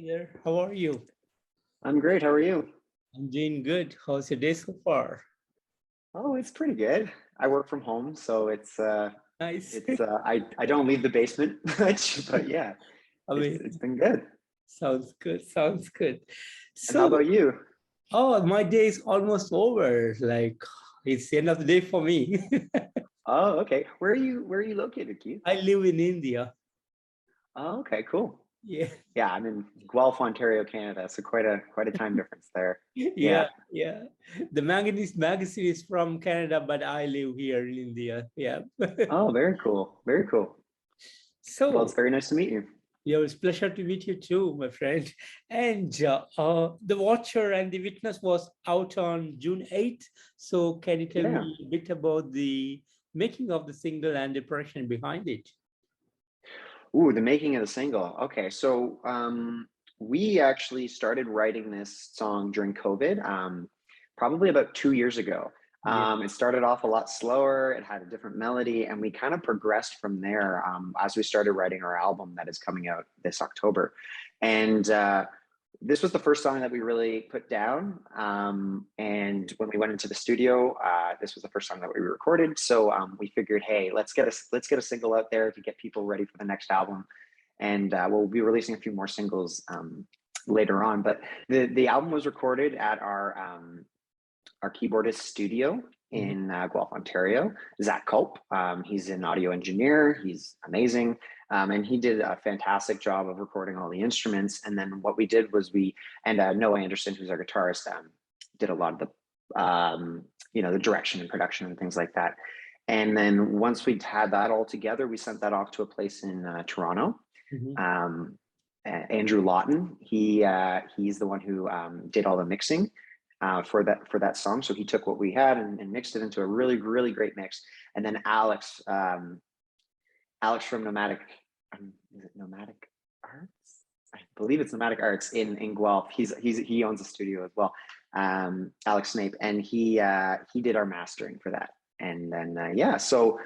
there. How are you? I'm great. How are you? I'm doing good. How's your day so far? Oh, it's pretty good. I work from home, so Nice. I don't leave the basement much, but yeah, I it's mean, been good. sounds good. Sounds good. And how So, about you? my day is almost over. Like, it's the end of the day for me. Oh, okay. Where are you located, Keith? I live in India. Oh, okay, cool. Yeah. Yeah, I'm in Guelph, Ontario, Canada, so quite a time difference there. Yeah. Yeah. Yeah. The magazine is from Canada, but I live here in India. Yeah. Oh, very cool. Very cool. Well, it's So, very nice to meet you. yeah, it's a pleasure to meet you too, my friend. And The Watcher and the Witness was out on June 8th. So can you tell Yeah. me a bit about the making of the single and the production behind it? Ooh, the making of the single. Okay, so we actually started writing this song during COVID, probably about 2 years ago. Yeah. It started off a lot slower. It had a different melody, and we kind of progressed from there as we started writing our album that is coming out this October. And this was the first song that we really put down. And when we went into the studio, this was the first song that we recorded. So we figured, hey, let's get a single out there to get people ready for the next album. And we'll be releasing a few more singles later on. But the album was recorded at our keyboardist studio Mhm. in Guelph, Ontario, Zach Culp. He's an audio engineer. He's amazing. And he did a fantastic job of recording all the instruments. And then what we did was Noah Anderson, who's our guitarist, did a lot of the direction and production and things like that. And then once we had that all together, we sent that off to a place in Toronto. Mhm. Um, Andrew Lawton, he's the one who did all the mixing for that song. So he took what we had and mixed it into a really, really great mix. And then Alex from Nomadic, is it Nomadic Arts? I believe it's Nomadic Arts in Guelph. He owns a studio as well. Alex Snape, and he did our mastering for that. And then yeah, so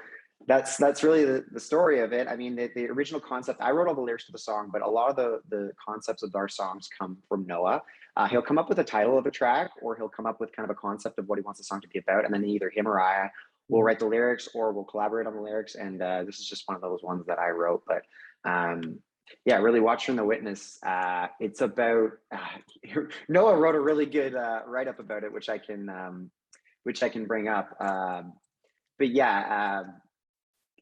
that's really the story of it. I mean, the original concept, I wrote all the lyrics to the song, but a lot of the concepts of our songs come from Noah. He'll come up with a title of a track, or he'll come up with kind of a concept of what he wants the song to be about, and then either him or I will write the lyrics, or we'll collaborate on the lyrics. And this is just one of those ones that I wrote. But yeah, really, Watching the Witness. It's about Noah wrote a really good write up about it, which I can bring up. But yeah,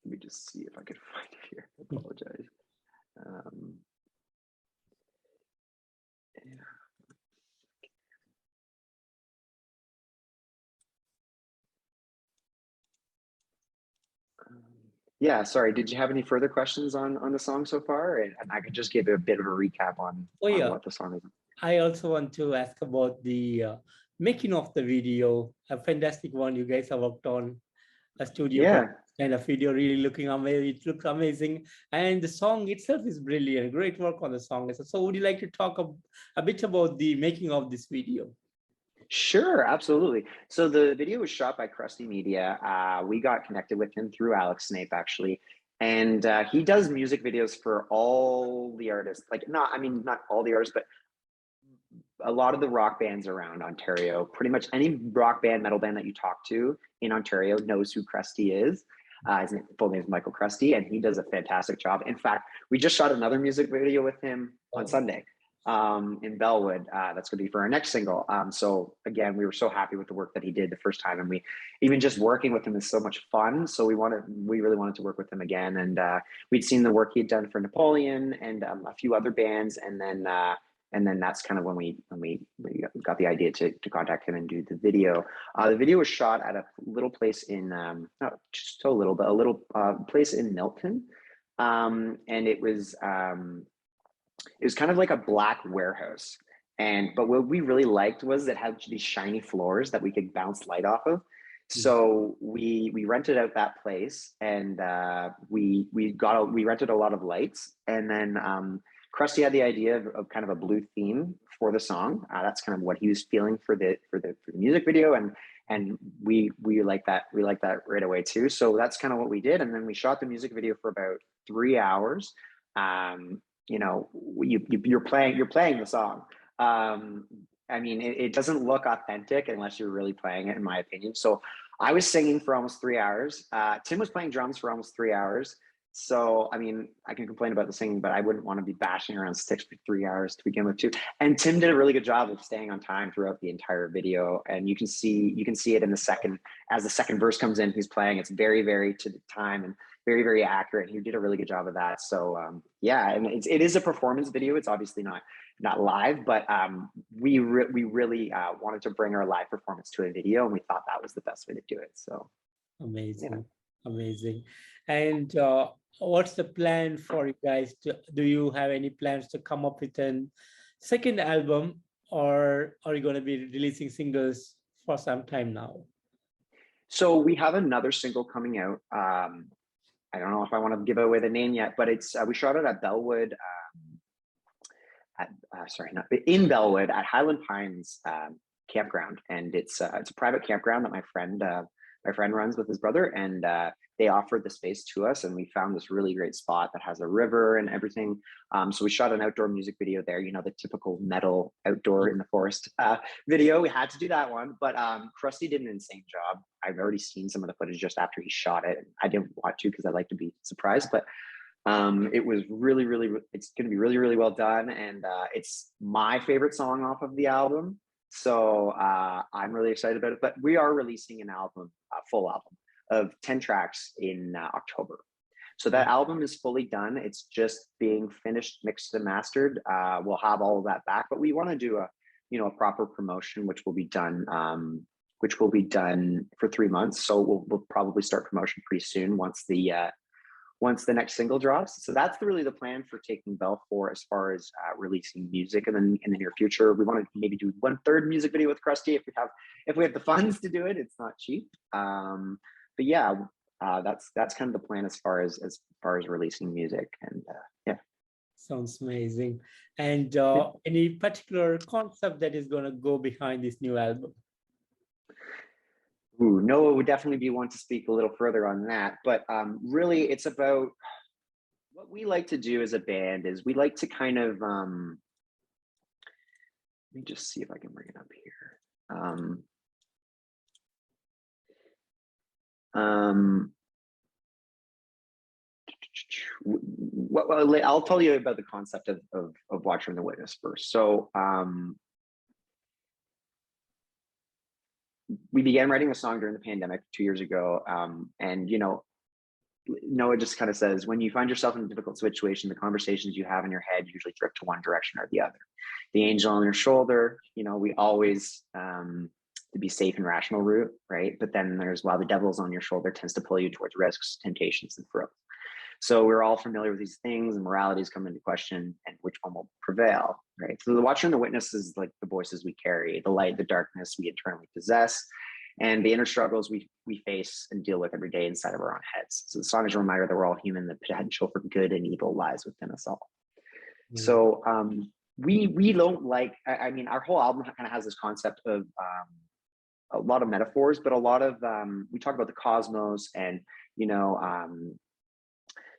let me just see if I could find it here. I apologize. Yeah. Yeah, sorry. Did you have any further questions on the song so far? And I could just give a bit of a recap on Oh, yeah. what the song is. I also want to ask about the making of the video, a fantastic one you guys have worked on, a studio Yeah, kind of video, really looking amazing. It looks amazing. And the song itself is brilliant. Great work on the song. So would you like to talk a bit about the making of this video? sure, absolutely. So the video was shot by Krusty Media. We got connected with him through Alex Snape, actually. And he does music videos for all the artists. Not all the artists, but a lot of the rock bands around Ontario. Pretty much any rock band, metal band that you talk to in Ontario knows who Krusty is. His full name is Michael Krusty, and he does a fantastic job. In fact, we just shot another music video with him on Sunday in Bellwood. That's going to be for our next single. So again, we were so happy with the work that he did the first time, and we even just working with him is so much fun. So we really wanted to work with him again, and we'd seen the work he had done for Napoleon and a few other bands, and then that's kind of when we got the idea to contact him and do the video. The video was shot at a little place in not just so little, but a little place in Milton, and it was kind of like a black warehouse. But what we really liked was it had these shiny floors that we could bounce light off of. So we rented out that place, and we rented a lot of lights, and then Krusty had the idea of kind of a blue theme for the song. That's kind of what he was feeling for the music video, and we like that. We like that right away too. So that's kind of what we did, and then we shot the music video for about 3 hours. you know, you're playing the song. I mean, it doesn't look authentic unless you're really playing it, in my opinion. So I was singing for almost 3 hours. Tim was playing drums for almost 3 hours. So, I mean, I can complain about the singing, but I wouldn't want to be bashing around sticks for 3 hours to begin with too. And Tim did a really good job of staying on time throughout the entire video. And you can see it in the second, as the second verse comes in, he's playing. It's very, very to the time and very, very accurate. He did a really good job of that. So yeah, and it is a performance video. It's obviously not live, but we really wanted to bring our live performance to a video, and we thought that was the best way to do it. So Amazing, amazing. And what's the plan for you guys? Do you have any plans to come up with a second album, or are you going to be releasing singles for some time now? So we have another single coming out. I don't know if I want to give away the name yet, but it's we shot it at Bellwood. In Bellwood at Highland Pines campground, and it's a private campground that my friend runs with his brother, and they offered the space to us, and we found this really great spot that has a river and everything. So we shot an outdoor music video there, you know, the typical metal outdoor in the forest video. We had to do that one, but Krusty did an insane job. I've already seen some of the footage just after he shot it. I didn't want to because I like to be surprised, but it was really, it's going to be really, really well done. And it's my favorite song off of the album. So I'm really excited about it, but we are releasing an album, a full album of 10 tracks in October. So that album is fully done. It's just being finished, mixed and mastered. We'll have all of that back, but we want to do a proper promotion, which will be done for 3 months. So we'll probably start promotion pretty soon once the next single drops. So that's really the plan for Taking Balfour as far as releasing music. And then in the near future, we want to maybe do 1/3 music video with Krusty if we have the funds to do it. It's not cheap. But yeah, that's kind of the plan as far as releasing music. And yeah. Sounds amazing. And any particular concept that is going to go behind this new album? Ooh, Noah would definitely be one to speak a little further on that. But really, it's about what we like to do as a band is we like to kind of, let me just see if I can bring it up here. I'll tell you about the concept of Watcher and the Witness first. So we began writing a song during the pandemic 2 years ago. And, you know, Noah just kind of says, when you find yourself in a difficult situation, the conversations you have in your head usually drift to one direction or the other. The angel on your shoulder, you know, we always, to be safe and rational route, right? But then there's, while the devil's on your shoulder tends to pull you towards risks, temptations, and thrills. So we're all familiar with these things, and moralities come into question, and which one will prevail, right? So the Watcher and the Witness is like the voices we carry, the light, the darkness we internally possess, and the inner struggles we face and deal with every day inside of our own heads. So the song is a reminder that we're all human, the potential for good and evil lies within us all. Mm-hmm. So we don't like, I mean, our whole album kind of has this concept of a lot of metaphors, but a lot of, we talk about the cosmos and, you know,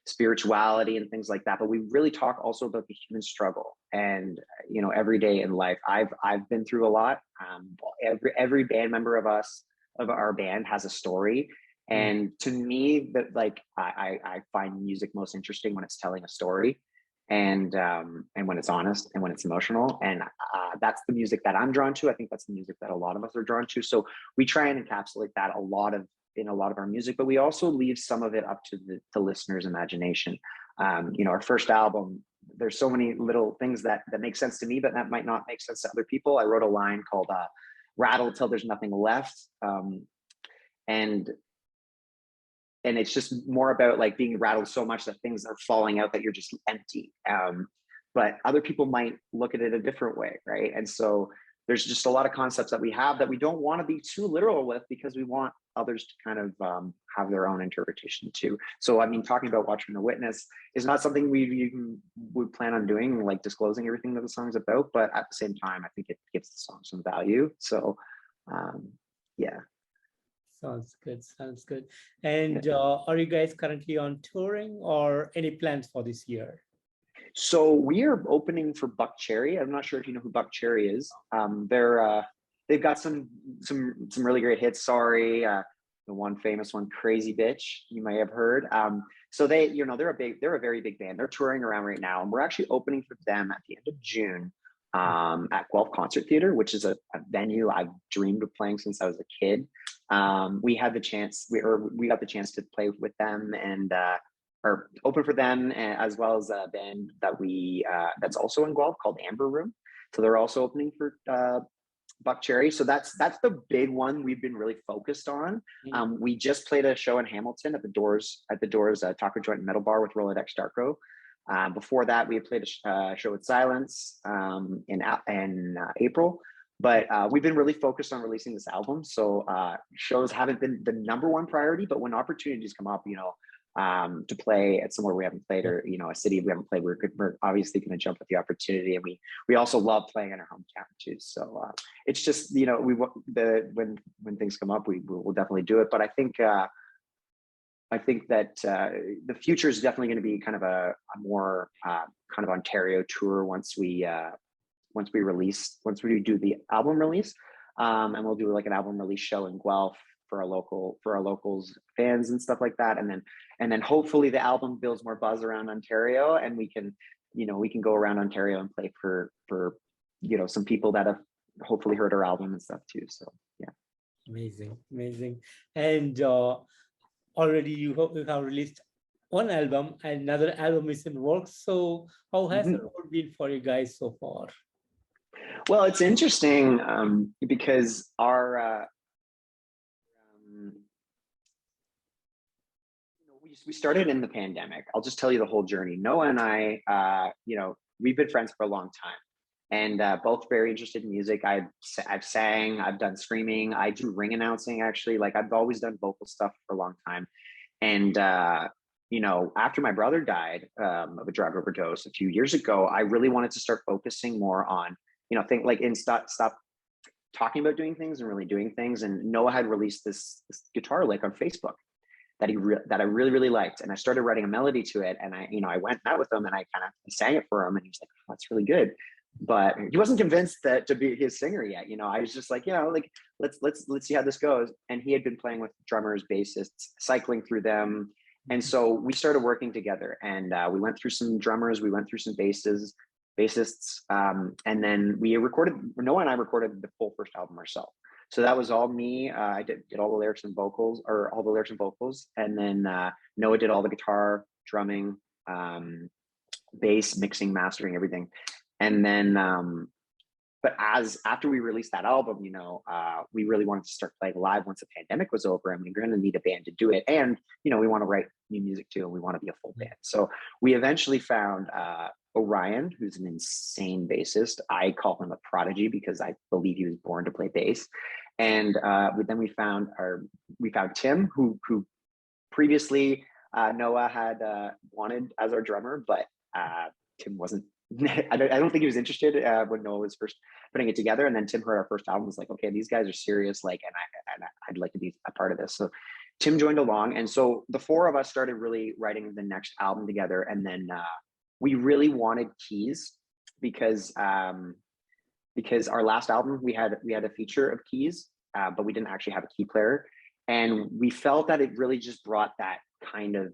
spirituality and things like that, but we really talk also about the human struggle and, you know, every day in life. I've been through a lot. Every band member of our band has a story, and to me, that like I find music most interesting when it's telling a story, and when it's honest and when it's emotional, and that's the music that I'm drawn to. I think that's the music that a lot of us are drawn to. So we try and encapsulate that in a lot of our music, but we also leave some of it up to the listener's imagination. You know, our first album, there's so many little things that make sense to me, but that might not make sense to other people. I wrote a line called rattle till there's nothing left. And it's just more about like being rattled so much that things are falling out that you're just empty. But other people might look at it a different way, right? And so there's just a lot of concepts that we have that we don't want to be too literal with, because we want others to kind of have their own interpretation too. So, I mean, talking about Watcher and the Witness is not something we plan on doing, like disclosing everything that the song's about, but at the same time, I think it gives the song some value. So, yeah. Sounds good. Sounds good. And are you guys currently on touring or any plans for this year? So we are opening for Buck Cherry. I'm not sure if you know who Buck Cherry is. They've got some really great hits. Sorry, the one famous one, Crazy Bitch, you may have heard. So they, they're a very big band. They're touring around right now, and we're actually opening for them at the end of June at Guelph Concert Theater, which is a venue I've dreamed of playing since I was a kid. We got the chance to play with them and or open for them, as well as a band that that's also in Guelph called Amber Room. So they're also opening for Buck Cherry. So that's the big one we've been really focused on. We just played a show in Hamilton at the Doors Taco Joint and Metal Bar with Rolodex Darko. Before that, we had played a show with Silence in April. But we've been really focused on releasing this album. So shows haven't been the #1 priority, but when opportunities come up, to play at somewhere we haven't played, or a city we haven't played, we're obviously going to jump at the opportunity. And we also love playing in our hometown too. So it's just when things come up, we'll definitely do it. But I think that the future is definitely going to be kind of a more kind of Ontario tour once we do the album release, and we'll do like an album release show in Guelph for our locals fans and stuff like that, and then hopefully the album builds more buzz around Ontario, and we can go around Ontario and play for some people that have hopefully heard our album and stuff too. So yeah, amazing. And already you have released one album, and another album is in works. So how has the road been for you guys so far? Well, it's interesting because we started in the pandemic. I'll just tell you the whole journey. Noah and I, we've been friends for a long time, and both very interested in music. I've sang, I've done screaming, I do ring announcing actually. Like I've always done vocal stuff for a long time, and after my brother died of a drug overdose a few years ago, I really wanted to start focusing more on stop talking about doing things and really doing things. And Noah had released this guitar lick on Facebook that I really liked, and I started writing a melody to it. And I went out with him and I kind of sang it for him, and he was like, oh, that's really good. But he wasn't convinced that to be his singer yet. I was just like, let's see how this goes. And he had been playing with drummers, bassists, cycling through them. And so we started working together, and we went through some drummers, we went through some bassists, and then Noah and I recorded the full first album ourselves. So that was all me. I did all the lyrics and vocals, and then Noah did all the guitar, drumming, bass, mixing, mastering, everything. And then, but after we released that album, we really wanted to start playing live once the pandemic was over, and we were going to need a band to do it. And we want to write new music too, and we want to be a full band. So we eventually found Orion, who's an insane bassist. I call him a prodigy because I believe he was born to play bass. And then we found Tim, who previously Noah had wanted as our drummer, but Tim wasn't. I don't think he was interested when Noah was first putting it together. And then Tim heard our first album, was like, okay, these guys are serious, and I'd like to be a part of this. So Tim joined along, and so the four of us started really writing the next album together. And then we really wanted keys because our last album we had a feature of keys, but we didn't actually have a key player, and we felt that it really just brought that kind of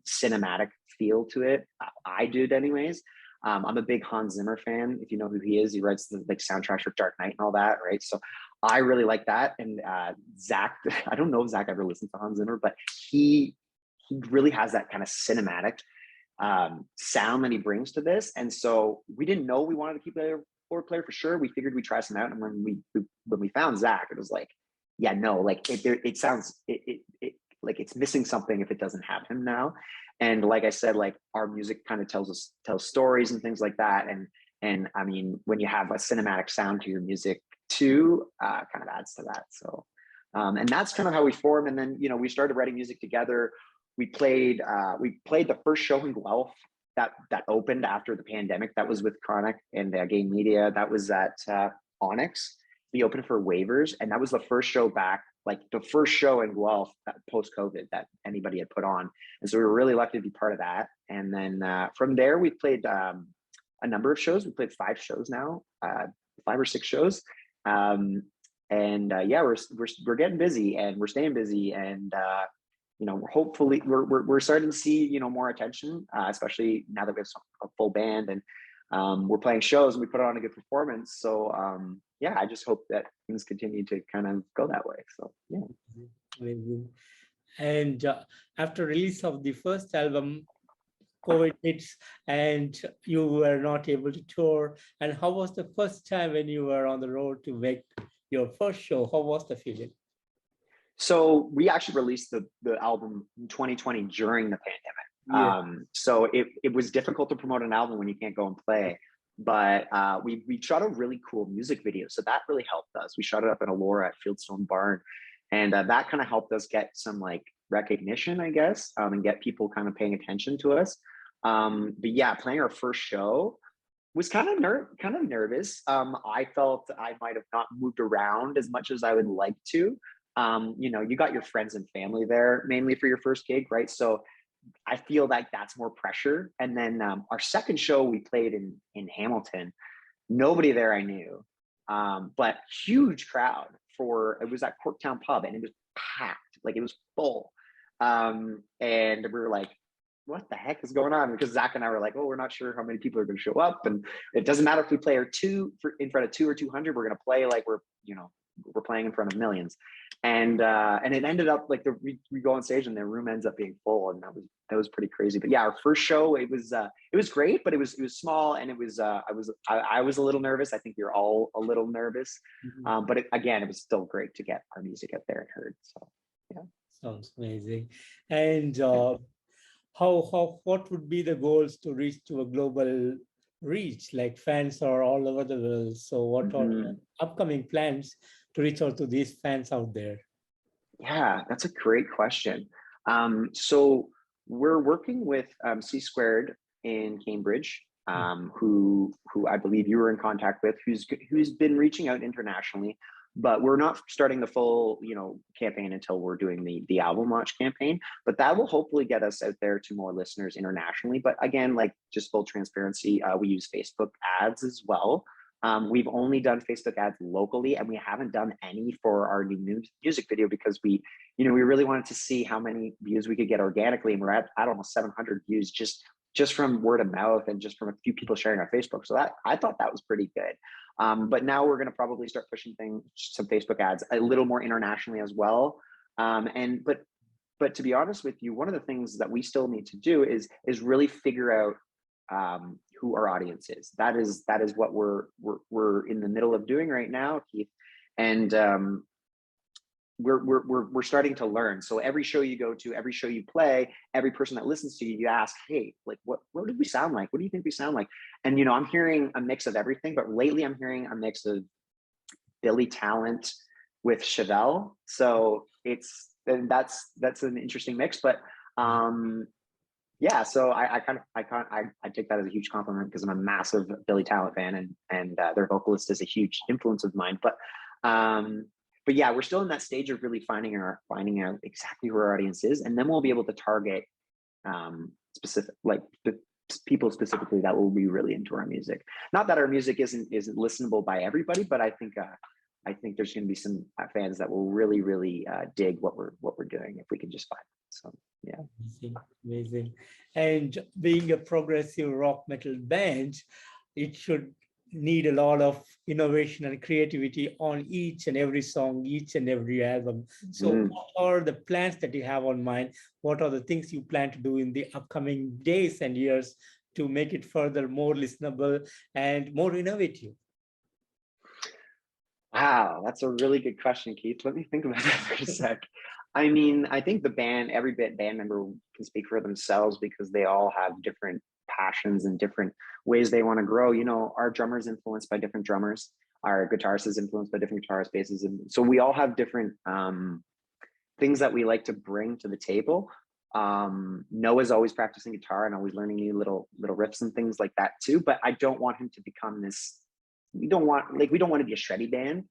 cinematic feel to it. I did anyways. I'm a big Hans Zimmer fan. If you know who he is, he writes the soundtracks for Dark Knight and all that, right? So I really like that. And Zach, I don't know if Zach ever listened to Hans Zimmer, but he really has that kind of cinematic sound that he brings to this. And so we didn't know we wanted to keep a floor player for sure. We figured we'd try some out. And when we found Zach, it was like, yeah, no, like it sounds like it's missing something if it doesn't have him now. And like I said, like our music kind of tells stories and things like that. And I mean, when you have a cinematic sound to your music too, kind of adds to that. So, and that's kind of how we formed. And then, we started writing music together. We played the first show in Guelph that opened after the pandemic. That was with Chronic and Game Media. That was at Onyx. We opened for Waivers, and that was the first show back like the first show in Guelph post-COVID that anybody had put on. And so we were really lucky to be part of that. And then from there, we played a number of shows. We played 5 shows now, 5 or 6 shows. Yeah, we're getting busy and we're staying busy. And you know, hopefully we're starting to see, you know, more attention, especially now that we have a full band, and we're playing shows and we put on a good performance. So yeah, I just hope that things continue to kind of go that way. So yeah. Amazing. And after release of the first album, COVID hits and you were not able to tour. And how was the first time when you were on the road to make your first show? How was the feeling? So we actually released the album in 2020 during the pandemic. Yeah. So it was difficult to promote an album when you can't go and play. But we shot a really cool music video. So that really helped us. We shot it up in Elora at Fieldstone Barn. And that kind of helped us get some like recognition, I guess, and get people kind of paying attention to us. But yeah, playing our first show was kind of nervous. I felt I might have not moved around as much as I would like to. You know, you got your friends and family there mainly for your first gig, right? So I feel like that's more pressure. And then our second show we played in Hamilton, nobody there I knew, but huge crowd it was at Corktown Pub, and it was packed, like it was full. And we were like, what the heck is going on? Because Zach and I were like, oh, we're not sure how many people are going to show up. And it doesn't matter if we play in front of 2 or 200, we're going to play like we're playing in front of millions. And it ended up like we go on stage and the room ends up being full, and that was pretty crazy. But yeah, our first show, it was great, but it was small, and it was I was a little nervous. I think we were all a little nervous, but again, it was still great to get our music out there and heard. So yeah, Sounds amazing. And what would be the goals to reach to a global reach? Like fans are all over the world. So what are the upcoming plans to reach out to these fans out there? Yeah, that's a great question. So we're working with C Squared in Cambridge, who I believe you were in contact with, who's been reaching out internationally. But we're not starting the full, campaign until we're doing the album launch campaign. But that will hopefully get us out there to more listeners internationally. But again, like just full transparency, we use Facebook ads as well. We've only done Facebook ads locally, and we haven't done any for our new music video because we really wanted to see how many views we could get organically, and we're at almost 700 views just from word of mouth and just from a few people sharing on Facebook. So I thought that was pretty good. But now we're going to probably start pushing some Facebook ads a little more internationally as well. But to be honest with you, one of the things that we still need to do is really figure out who our audience is. That is what we're in the middle of doing right now, Keith. And we're starting to learn. So every show you go to, every show you play, every person that listens to you, you ask, hey, like what did we sound like? What do you think we sound like? And I'm hearing a mix of everything, but lately I'm hearing a mix of Billy Talent with Chevelle. So that's an interesting mix. But yeah, so I take that as a huge compliment because I'm a massive Billy Talent fan, and their vocalist is a huge influence of mine. But yeah, we're still in that stage of really finding out exactly who our audience is, and then we'll be able to target specific, like the people specifically that will be really into our music. Not that our music isn't listenable by everybody, but I think there's going to be some fans that will really dig what we're doing if we can just find it. So yeah, amazing. And being a progressive rock metal band, it should need a lot of innovation and creativity on each and every song, each and every album. So what are the plans that you have on mind? What are the things you plan to do in the upcoming days and years to make it further more listenable and more innovative? Wow, that's a really good question, Keith. Let me think about that for a sec. I mean, I think every band member can speak for themselves because they all have different passions and different ways they want to grow. Our drummer is influenced by different drummers. Our guitarist is influenced by different guitarist bases. And so we all have different things that we like to bring to the table. Noah's always practicing guitar and always learning new little riffs and things like that too. But I don't want him to become this. We don't want to be a shreddy band.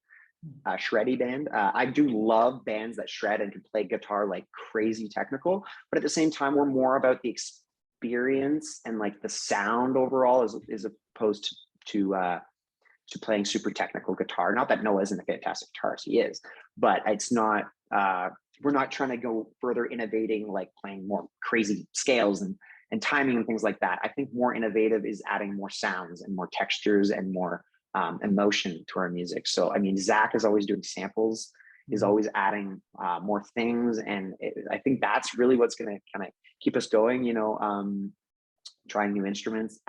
shreddy band. I do love bands that shred and can play guitar like crazy technical, but at the same time, we're more about the experience and like the sound overall, as opposed to playing super technical guitar. Not that Noah isn't a fantastic guitarist, he is, but it's not. We're not trying to go further innovating, like playing more crazy scales and timing and things like that. I think more innovative is adding more sounds and more textures and more emotion to our music. So, I mean, Zach is always doing samples, is always adding more things. And I think that's really what's going to kind of keep us going, you know, trying new instruments,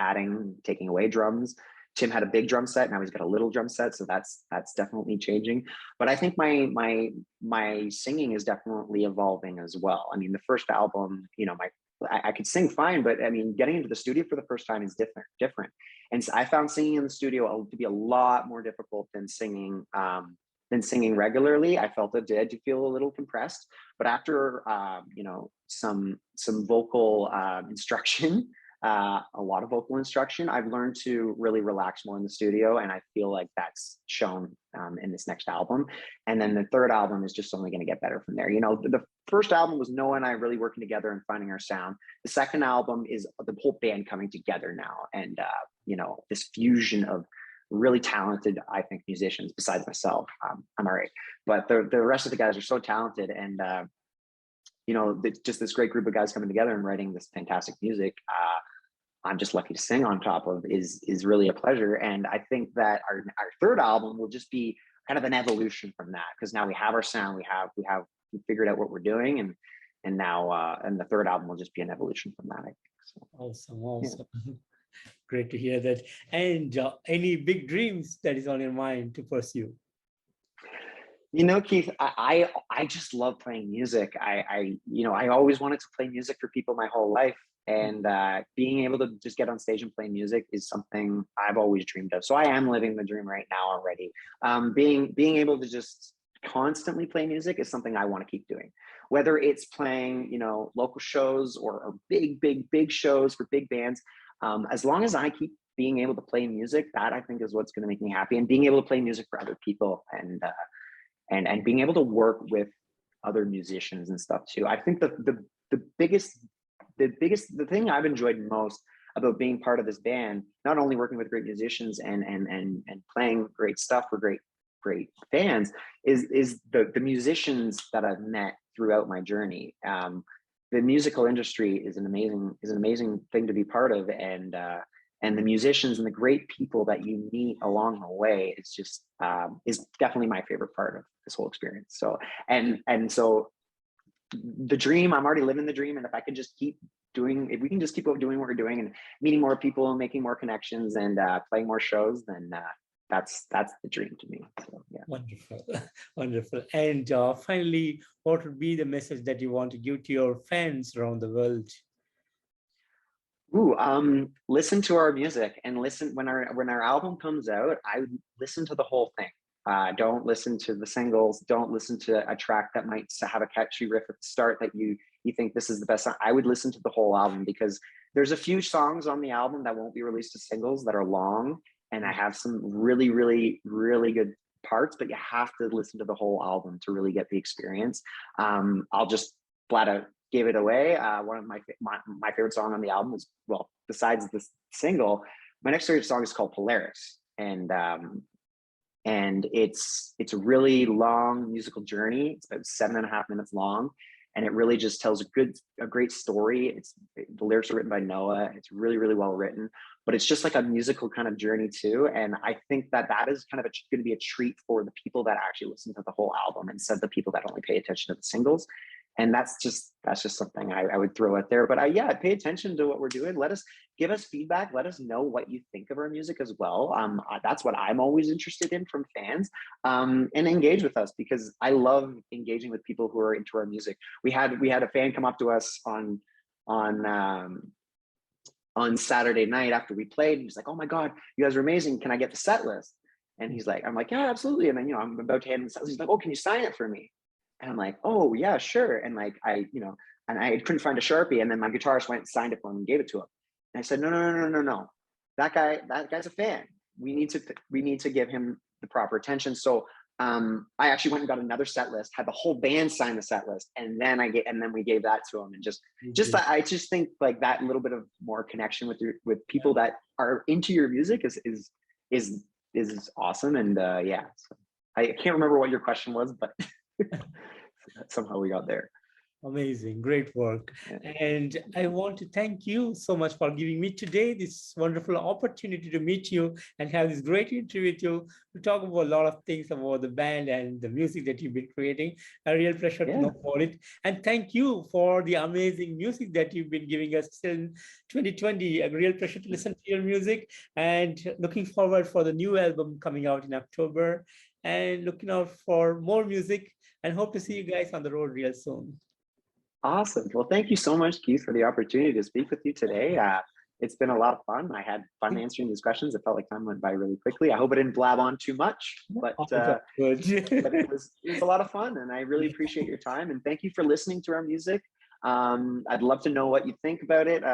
taking away drums. Tim had a big drum set, now he's got a little drum set, so that's definitely changing. But I think my singing is definitely evolving as well. I mean, the first album, you know, I could sing fine, but I mean, getting into the studio for the first time is different. And so I found singing in the studio to be a lot more difficult than singing regularly. I felt it did feel a little compressed, but after you know, some vocal instruction, a lot of vocal instruction, I've learned to really relax more in the studio, and I feel like that's shown in this next album. And then the third album is just only going to get better from there. You know, the first album was Noah and I really working together and finding our sound. The second album is the whole band coming together now, and you know, this fusion of really talented, I think, musicians. Besides myself, I'm all right, but the rest of the guys are so talented, and you know, just this great group of guys coming together and writing this fantastic music. I'm just lucky to sing on top of is really a pleasure. And I think that our third album will just be kind of an evolution from that, because now we have our sound, we figured out what we're doing, and now and the third album will just be an evolution from that, I think. So, awesome. Yeah. Great to hear that. And any big dreams that is on your mind to pursue? You know, Keith, I just love playing music. You know, I always wanted to play music for people my whole life, and being able to just get on stage and play music is something I've always dreamed of. So I am living the dream right now already. Being able to just constantly play music is something I want to keep doing. Whether it's playing, you know, local shows or big shows for big bands, as long as I keep being able to play music, that I think is what's going to make me happy. And being able to play music for other people, and being able to work with other musicians and stuff too. I think the thing I've enjoyed most about being part of this band, not only working with great musicians and playing great stuff for great fans, is the musicians that I've met throughout my journey. The musical industry is an amazing thing to be part of, and the musicians and the great people that you meet along the way is definitely my favorite part of this whole experience. So so the dream, I'm already living the dream, and if we can just keep doing what we're doing and meeting more people and making more connections and playing more shows, then that's the dream to me. So, yeah. Wonderful. And finally, what would be the message that you want to give to your fans around the world? Listen to our music, and listen when our album comes out. I would listen to the whole thing. Don't listen to the singles. Don't listen to a track that might have a catchy riff at the start that you think this is the best song. I would listen to the whole album, because there's a few songs on the album that won't be released as singles that are long, and I have some really good parts, but you have to listen to the whole album to really get the experience. I'll just flat out give it away. One of my favorite song on the album is, well, besides the single, my next favorite song is called Polaris, and it's a really long musical journey. It's about 7.5 minutes long, and it really just tells a great story. The lyrics are written by Noah. It's really well written, but it's just like a musical kind of journey too. And I think that is kind of going to be a treat for the people that actually listen to the whole album, instead of the people that only pay attention to the singles. And that's just something I would throw out there. But yeah, pay attention to what we're doing. Give us feedback. Let us know what you think of our music as well. That's what I'm always interested in from fans, and engage with us, because I love engaging with people who are into our music. We had a fan come up to us on Saturday night after we played. He's like, "Oh my God, you guys are amazing. Can I get the set list?" And I'm like, "Yeah, absolutely." And then, I'm about to hand him the set list. He's like, "Oh, can you sign it for me?" And I'm like, "Oh yeah, sure." And and I couldn't find a Sharpie, and then my guitarist went and signed it for him and gave it to him. And I said, no. That guy's a fan. We need to give him the proper attention. So I actually went and got another set list, had the whole band sign the set list, and then we gave that to them. And I just think like that little bit of more connection with people that are into your music is awesome. And yeah, so I can't remember what your question was, but somehow we got there. Amazing, great work. Yeah. And I want to thank you so much for giving me today this wonderful opportunity to meet you and have this great interview with you to talk about a lot of things about the band and the music that you've been creating. A real pleasure to know about it. And thank you for the amazing music that you've been giving us in 2020. A real pleasure to listen to your music, and looking forward for the new album coming out in October, and looking out for more music, and hope to see you guys on the road real soon. Awesome. Well, thank you so much, Keith, for the opportunity to speak with you today. It's been a lot of fun. I had fun answering these questions. It felt like time went by really quickly. I hope I didn't blab on too much, but it was a lot of fun, and I really appreciate your time. And thank you for listening to our music. I'd love to know what you think about it,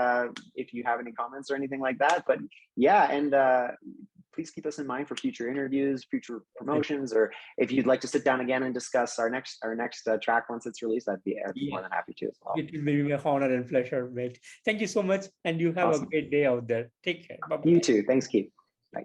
if you have any comments or anything like that. But yeah, and please keep us in mind for future interviews, future promotions, or if you'd like to sit down again and discuss our next track once it's released, I'd be more than happy to as well. It will be my honor and pleasure, mate. Thank you so much, and you have a great day out there. Take care. Bye-bye. You too. Thanks, Keith. Bye.